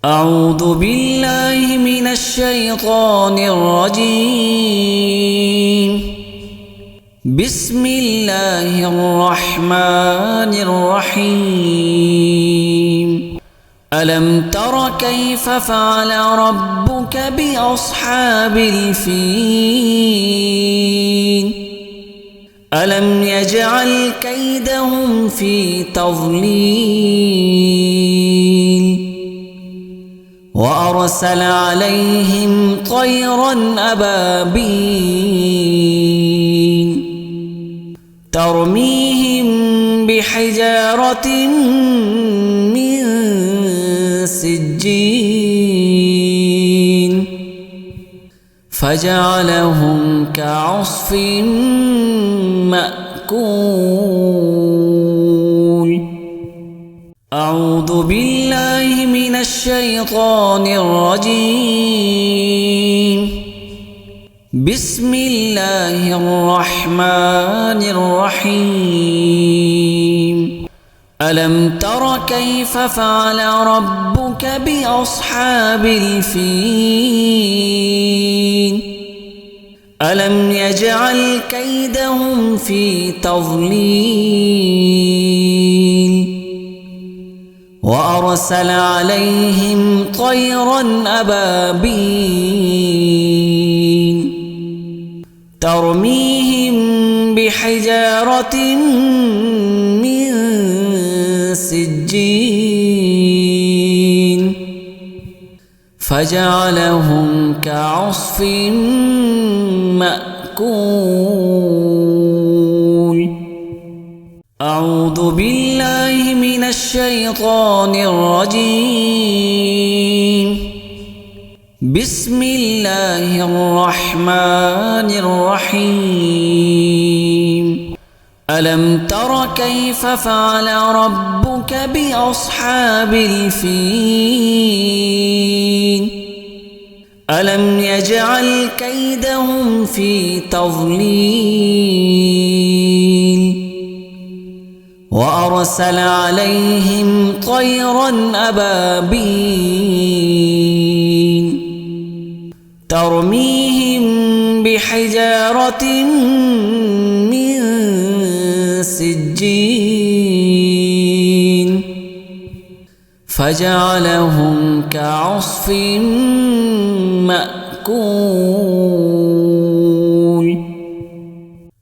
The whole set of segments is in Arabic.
أعوذ بالله من الشيطان الرجيم. بسم الله الرحمن الرحيم. ألم تر كيف فعل ربك بأصحاب الفيل؟ ألم يجعل كيدهم في تضليل وأرسل عليهم طيرا أبابيل ترميهم بحجارة من سجيل فجعلهم كعصف مأكول. أعوذ بالله من الشيطان الرجيم. بسم الله الرحمن الرحيم. ألم تر كيف فعل ربك بأصحاب الفيل؟ ألم يجعل كيدهم في تضليل وأرسل عليهم طيرا أبابيل ترميهم بحجارة من سجيل فجعلهم كعصف مأكول. أعوذ بالله من الشيطان الرجيم. بسم الله الرحمن الرحيم. ألم تر كيف فعل ربك بأصحاب الفيل؟ ألم يجعل كيدهم في تضليل وأرسل عليهم طيرا أبابيل ترميهم بحجارة من سجيل فجعلهم كعصف مأكول.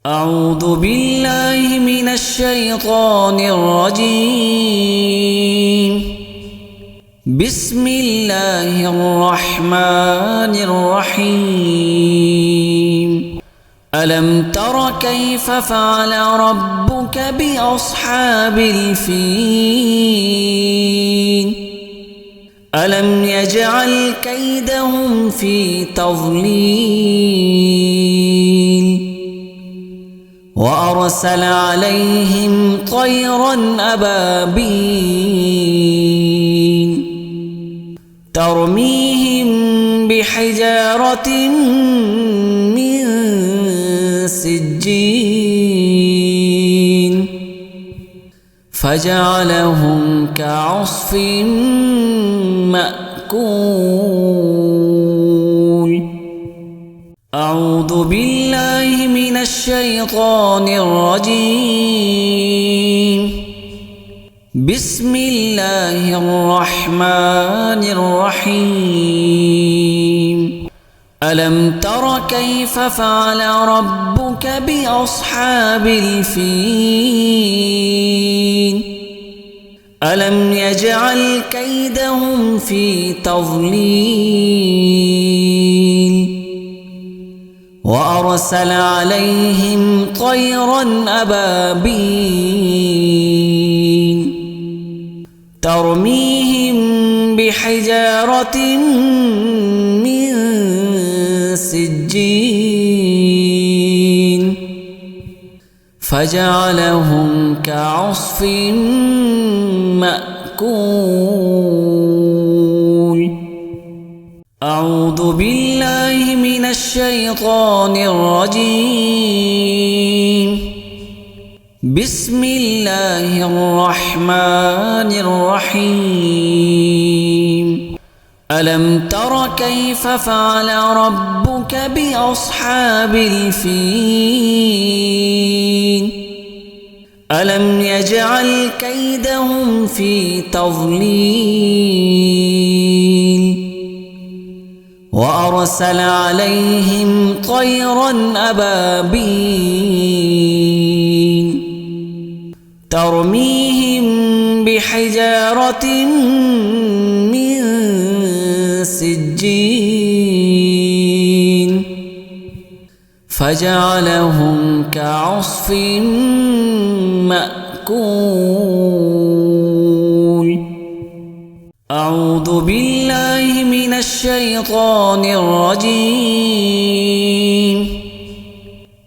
أعوذ بالله من الشيطان الرجيم. بسم الله الرحمن الرحيم. ألم تر كيف فعل ربك بأصحاب الفيل؟ ألم يجعل كيدهم في تضليل وأرسل عليهم طيرا أبابيل ترميهم بحجارة من سجيل فجعلهم كعصف مأكول. أعوذ بالله من الشيطان الرجيم. بسم الله الرحمن الرحيم. ألم تر كيف فعل ربك بأصحاب الفيل؟ ألم يجعل كيدهم في تضليل وأرسل عليهم طيرا أبابيل ترميهم بحجارة من سجيل فجعلهم كعصف مأكول. أعوذ بالله من الشيطان الرجيم. بسم الله الرحمن الرحيم. ألم تر كيف فعل ربك بأصحاب الفيل ألم يجعل كيدهم في تضليل وأرسل عليهم طيرا أبابيل ترميهم بحجارة من سجيل فجعلهم كعصف مأكول. أعوذ بالله من الشيطان الرجيم.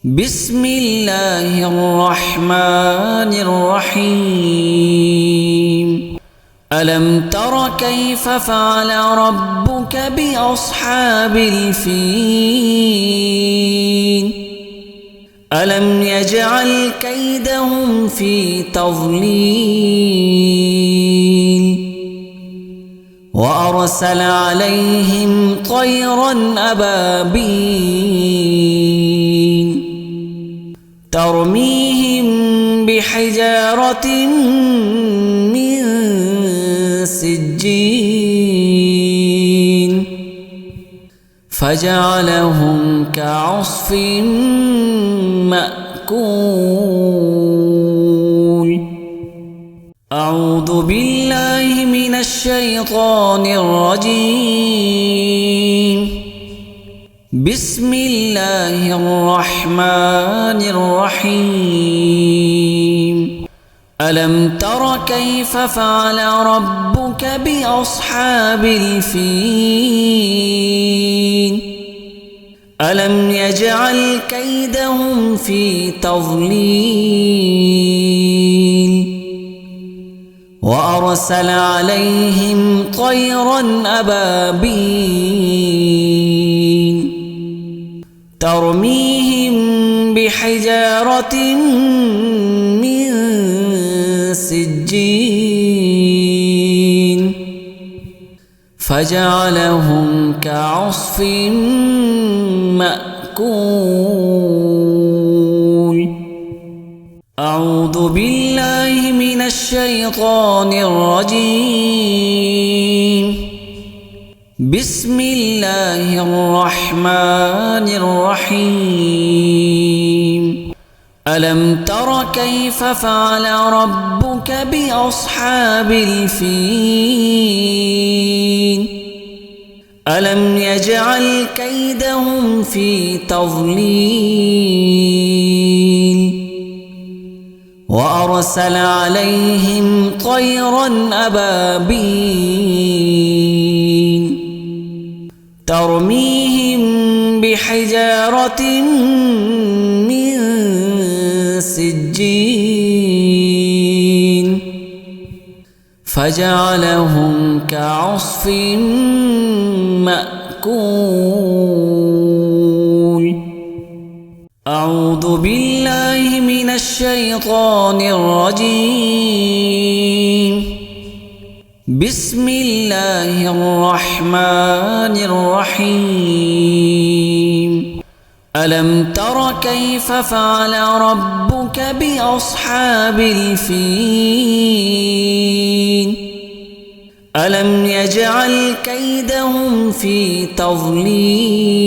بسم الله الرحمن الرحيم. ألم تر كيف فعل ربك بأصحاب الفيل ألم يجعل كيدهم في تضليل وأرسل عليهم طيرا أبابيل ترميهم بحجارة من سجيل فجعلهم كعصف مأكول. أعوذ بالله من الشيطان الرجيم. بسم الله الرحمن الرحيم. ألم تر كيف فعل ربك بأصحاب الفيل ألم يجعل كيدهم في تضليل وأرسل عليهم طيرا أبابيل ترميهم بحجارة من سجيل فجعلهم كعصف مأكول. أعوذ بالله من الشيطان الرجيم. بسم الله الرحمن الرحيم. ألم تر كيف فعل ربك بأصحاب الفيل ألم يجعل كيدهم في تضليل وأرسل عليهم طيرا أبابيل ترميهم بحجارة من سجيل فجعلهم كعصف مأكول. أعوذ بالله من الشيطان الرجيم. بسم الله الرحمن الرحيم. ألم تر كيف فعل ربك بأصحاب الفيل ألم يجعل كيدهم في تضليل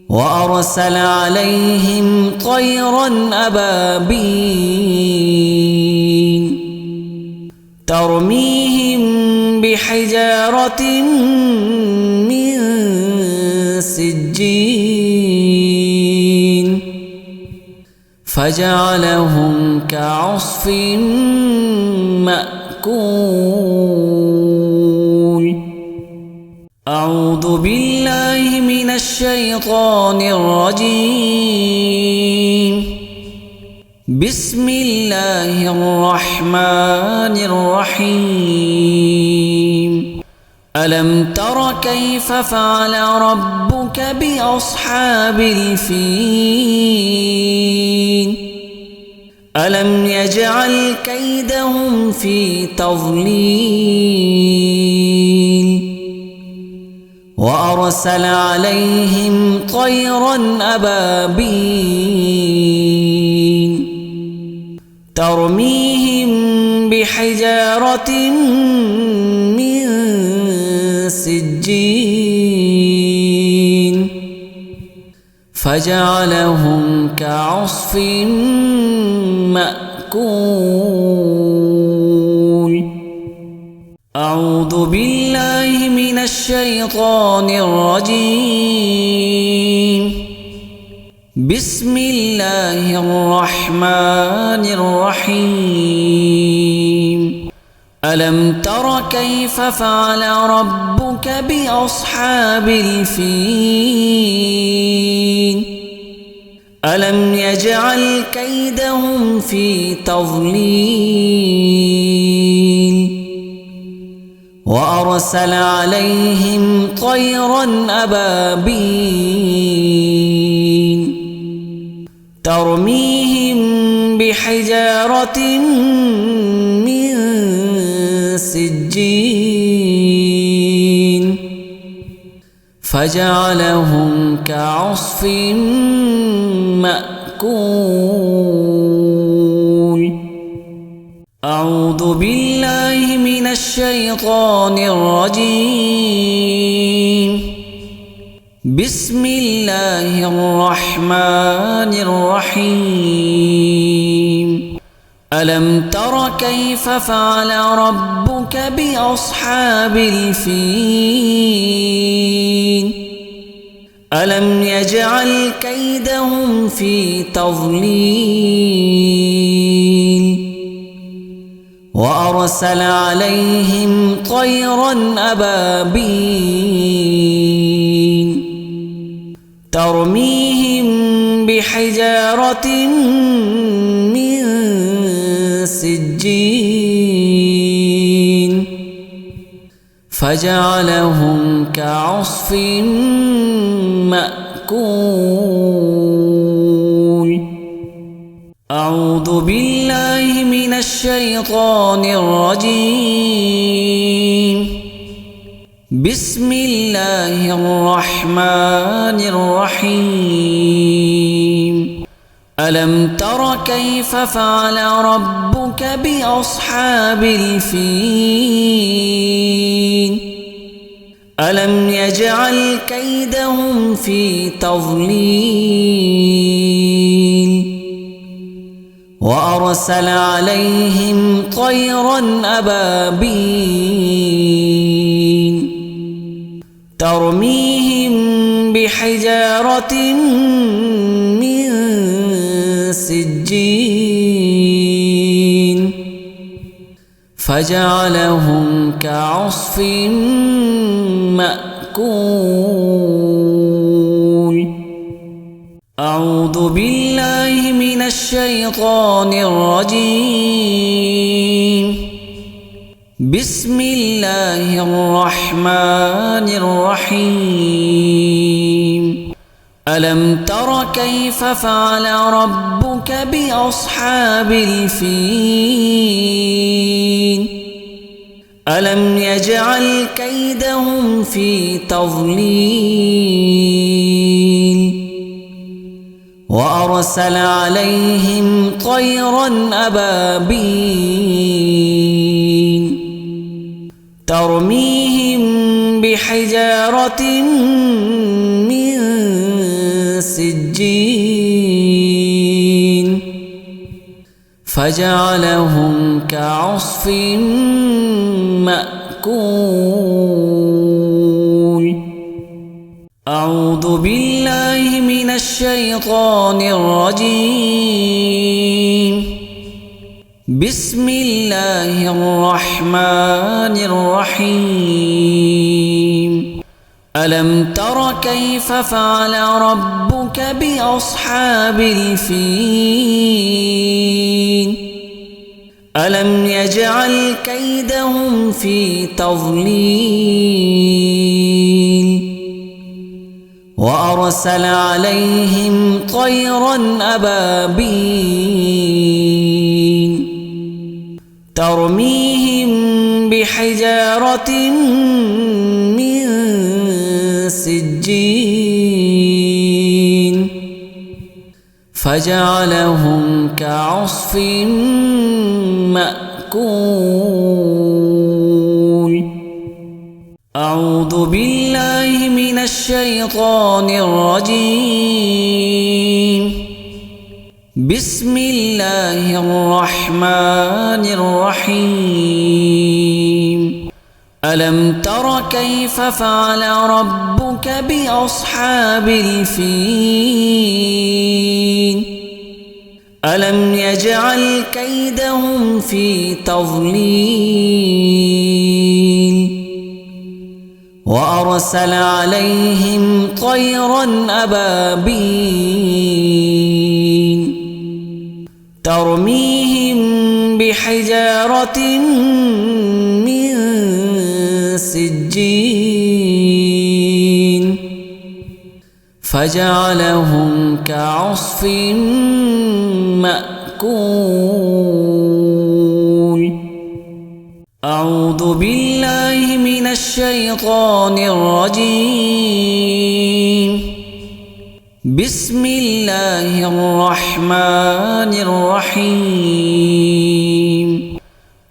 وأرسل عليهم طيرا أبابيل ترميهم بحجارة من سجيل فجعلهم كعصف مأكول. أعوذ بالله من الشيطان الرجيم. بسم الله الرحمن الرحيم. ألم تر كيف فعل ربك بأصحاب الفيل ألم يجعل كيدهم في تضليل وأرسل عليهم طيرا أبابيل ترميهم بحجارة من سجيل فجعلهم كعصف مأكول. أعوذ بالله من الشيطان الرجيم. بسم الله الرحمن الرحيم. ألم تر كيف فعل ربك بأصحاب الفيل ألم يجعل كيدهم في تضليل وأرسل عليهم طيرا أبابيل ترميهم بحجارة من سجيل فجعلهم كعصف مأكول. أعوذ بالله من الشيطان الرجيم. بسم الله الرحمن الرحيم. ألم تر كيف فعل ربك بأصحاب الفيل ألم يجعل كيدهم في تضليل وأرسل عليهم طيرا أبابيل ترميهم بحجارة من سجيل فجعلهم كعصف مأكول. أعوذ بالله من الشيطان الرجيم. بسم الله الرحمن الرحيم. ألم تر كيف فعل ربك بأصحاب الفيل ألم يجعل كيدهم في تضليل وأرسل عليهم طيرا أبابيل ترميهم بحجارة من سجيل فجعلهم كعصف مأكول. أعوذ بالله من الشيطان الرجيم. بسم الله الرحمن الرحيم. ألم تر كيف فعل ربك بأصحاب الفيل ألم يجعل كيدهم في تضليل وأرسل عليهم طيرا أبابيل ترميهم بحجارة من سجيل فجعلهم كعصف مأكول. أعوذ بالله من الشيطان الرجيم. بسم الله الرحمن الرحيم. ألم تر كيف فعل ربك بأصحاب الفيل ألم يجعل كيدهم في تضليل وأرسل عليهم طيرا أبابيل ترميهم بحجارة من سجين فجعلهم كعصف مأكول. أعوذ بالله من الشيطان الرجيم. بسم الله الرحمن الرحيم. ألم تر كيف فعل ربك بأصحاب الفيل؟ ألم يجعل كيدهم في تضليل وأرسل عليهم طيرا أبابيل ترميهم بحجارة من سجين فجعلهم كعصف مأكول. أعوذ بالله من الشيطان الرجيم. بسم الله الرحمن الرحيم.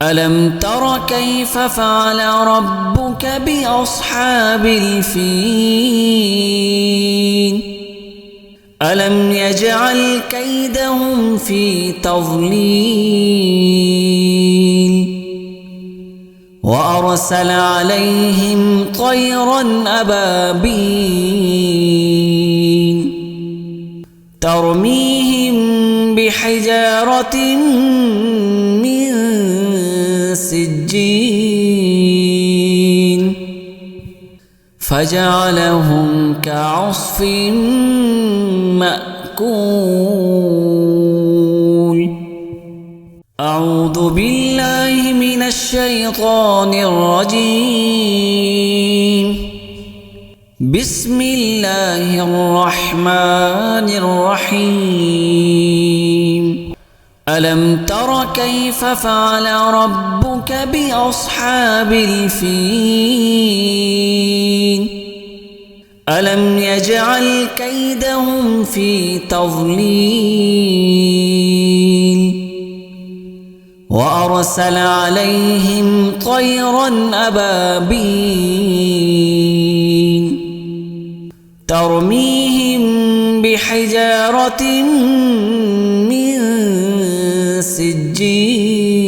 ألم تر كيف فعل ربك بأصحاب الفيل؟ ألم يجعل كيدهم في تضليل وأرسل عليهم طيرا أبابيل ترميهم بحجارة من سجين فجعلهم كعصف مأكول. أعوذ بالله من الشيطان الرجيم. بسم الله الرحمن الرحيم. ألم تر كيف فعل ربك بأصحاب الفيل؟ ألم يجعل كيدهم في تضليل وأرسل عليهم طيرا أبابيل ترميهم بحجارة من سجين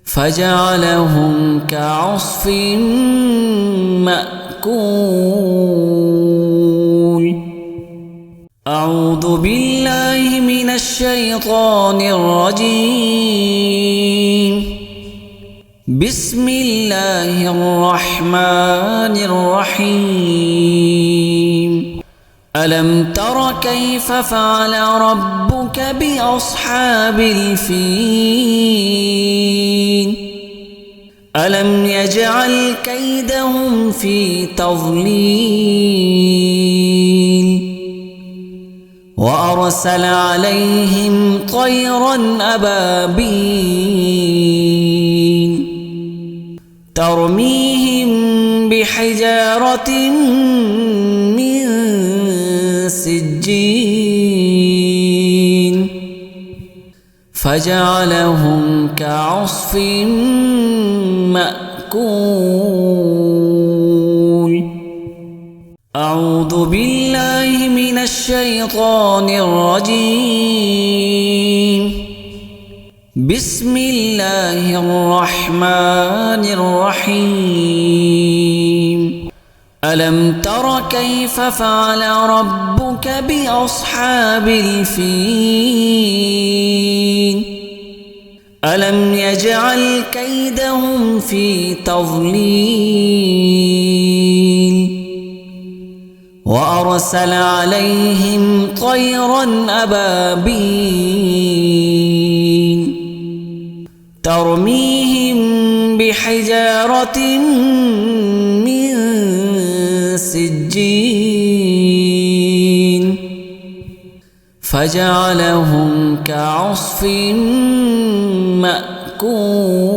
فجعلهم كعصف مأكول. أعوذ بالله من الشيطان الرجيم. بسم الله الرحمن الرحيم. ألم تر كيف فعل ربك بأصحاب الفيل؟ ألم يجعل كيدهم في تضليل وأرسل عليهم طيرا أبابيل ترميهم بحجارة من سجين فجعلهم كعصف مأكول. أعوذ بالله من الشيطان الرجيم. بسم الله الرحمن الرحيم. ألم تر كيف فعل ربك بأصحاب الفيل؟ ألم يجعل كيدهم في تضليل وأرسل عليهم طيرا أبابيل ترميهم بحجارة من سجين فجعلهم كعصف مأكول.